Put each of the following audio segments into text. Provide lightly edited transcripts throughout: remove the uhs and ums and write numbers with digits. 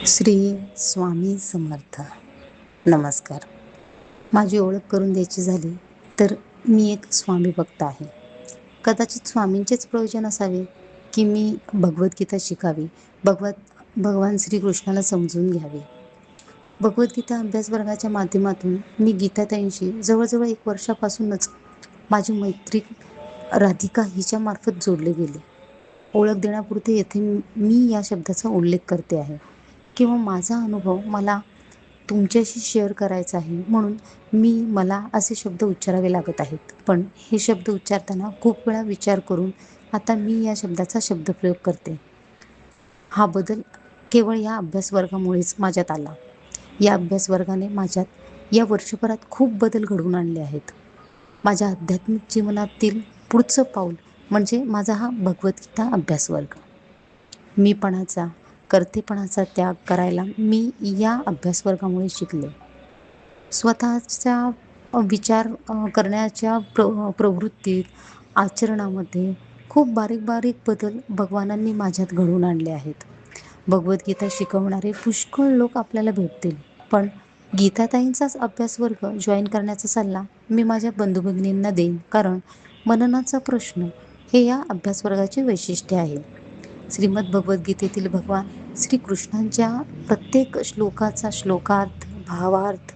श्री स्वामी समर्थ. नमस्कार. माझी ओळख करून द्यायची झाली तर मी एक स्वामी भक्त आहे. कदाचित स्वामींचेच प्रयोजन असावे की मी भगवद्गीता शिकावी, भगवान श्रीकृष्णाला समजून घ्यावे. भगवद्गीता अभ्यास वर्गाच्या माध्यमातून मी गीताताईंशी जवळजवळ 1 वर्षापासूनच माझी मैत्रीण राधिका हिच्यामार्फत जोडले गेले. ओळख देण्यापुरते येथे मी या शब्दाचा उल्लेख करते आहे किंवा माझा अनुभव मला तुमच्याशी शेअर करायचा आहे, म्हणून मला असे शब्द उच्चारावे लागत आहेत. पण हे शब्द उच्चारताना खूप वेळा विचार करून आता मी या शब्दाचा शब्दप्रयोग करते. हा बदल केवळ या अभ्यास वर्गामुळेच माझ्यात आला. या अभ्यास वर्गाने माझ्यात या वर्षभरात खूप बदल घडवून आणले आहेत. माझ्या आध्यात्मिक जीवनातील पुढचं पाऊल म्हणजे माझा हा भगवद्गीता अभ्यास वर्ग. मीपणाचा, कर्तेपणाचा त्याग करायला मी या अभ्यास वर्गामुळे शिकले. स्वतःचा विचार करण्याच्या प्रवृत्तीत, आचरणामध्ये खूप बारीक-बारीक बदल भगवानांनी माझ्यात घडवून आणले आहेत. भगवद्गीता शिकवणारे पुष्कळ लोक आपल्याला भेटतील, पण गीताताईंचाच अभ्यास वर्ग जॉईन करण्याचा सल्ला मी माझ्या बंधू-भगिनींना देईन, कारण मननाचा प्रश्न हे या अभ्यास वर्गाचे वैशिष्ट्य आहे. श्रीमद भगवद्गीतेतील भगवान श्रीकृष्णांच्या प्रत्येक श्लोकाचा श्लोकार्थ, भावार्थ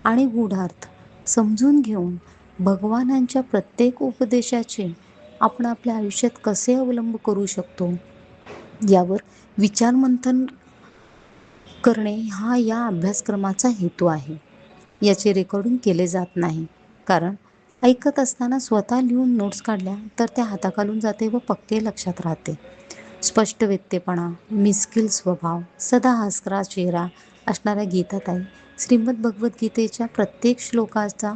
आणि गूढार्थ समजून घेऊन भगवानांच्या प्रत्येक उपदेशाचे आपण आपल्या आयुष्यात कसे अवलंब करू शकतो, यावर विचारमंथन करणे हा या अभ्यासक्रमाचा हेतू आहे. याचे रेकॉर्डिंग केले जात नाही, कारण ऐकत असताना स्वतः लिहून नोट्स काढल्या तर त्या हाताखालून जाते व पक्के लक्षात राहते. स्पष्ट व्यक्तीपणा, मिश्कील स्वभाव, सदा हसरा चेहरा असणाऱ्या गीताताई श्रीमद भगवद्गीतेच्या प्रत्येक श्लोकाचा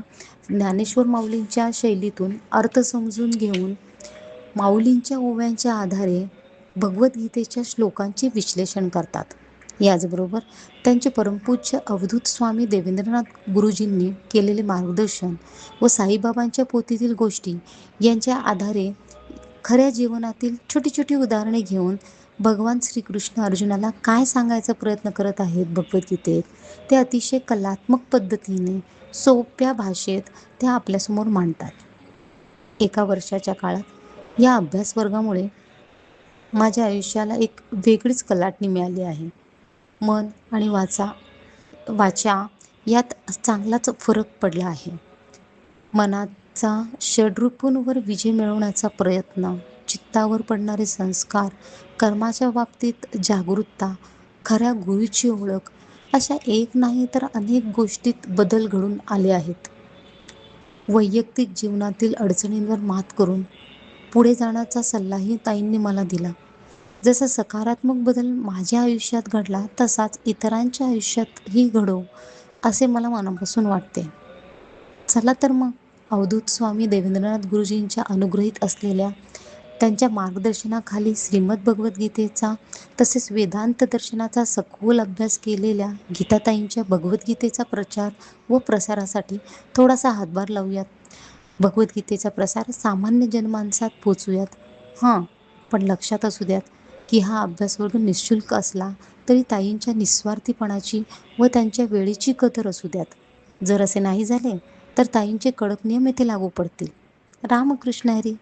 ज्ञानेश्वर माऊलींच्या शैलीतून अर्थ समजून घेऊन माऊलींच्या ओव्यांच्या आधारे भगवद्गीतेच्या श्लोकांचे विश्लेषण करतात. याचबरोबर त्यांचे परमपूज्य अवधूत स्वामी देवेंद्रनाथ गुरुजींनी केलेले मार्गदर्शन व साईबाबांच्या पोथीतील गोष्टी यांच्या आधारे खऱ्या जीवनातील छोटी छोटी उदाहरणे घेऊन भगवान श्रीकृष्ण अर्जुनाला काय सांगायचा प्रयत्न करत आहेत भगवद्गीतेत, ते अतिशय कलात्मक पद्धतीने सोप्या भाषेत ते आपल्यासमोर मांडतात. 1 वर्षाच्या काळात या अभ्यास वर्गामुळे माझ्या आयुष्याला एक वेगळीच कलाटणी मिळाली आहे. मन आणि वाचा यात चांगलाच फरक पडला आहे. मनाचा षड्रिपूंवर विजय मिळवण्याचा प्रयत्न, चित्तावर पडणारे संस्कार, कर्माच्या बाबतीत जागरूकता, खऱ्या गुरूची ओळख, अशा एक नाही तर अनेक गोष्टीत बदल घडून आले आहेत. वैयक्तिक जीवनातील अडचणींवर मात करून पुढे जाण्याचा सल्लाही ताईंनी मला दिला. जसा सकारात्मक बदल माझ्या आयुष्यात घडला, तसाच इतरांच्या आयुष्यातही घडो असे मला मनापासून वाटते. चला तर मग अवधूत स्वामी देवेंद्रनाथ गुरुजींच्या अनुग्रहित असलेल्या त्यांच्या मार्गदर्शनाखाली श्रीमद भगवद्गीतेचा तसेच वेदांत दर्शनाचा सखोल अभ्यास केलेल्या गीताताईंच्या भगवद्गीतेचा प्रचार व प्रसारासाठी थोडासा हातभार लावूयात. भगवद्गीतेचा प्रसार सामान्य जनमानसात पोचूयात. पण लक्षात असू द्यात की हा अभ्यासवर्ग निःशुल्क असला तरी ताईंच्या निस्वार्थीपणाची व त्यांच्या वेळेची कदर असू द्यात. जर असे नाही झाले तर ताईंचे कडक नियम येथे लागू पडतील. रामकृष्ण हरी.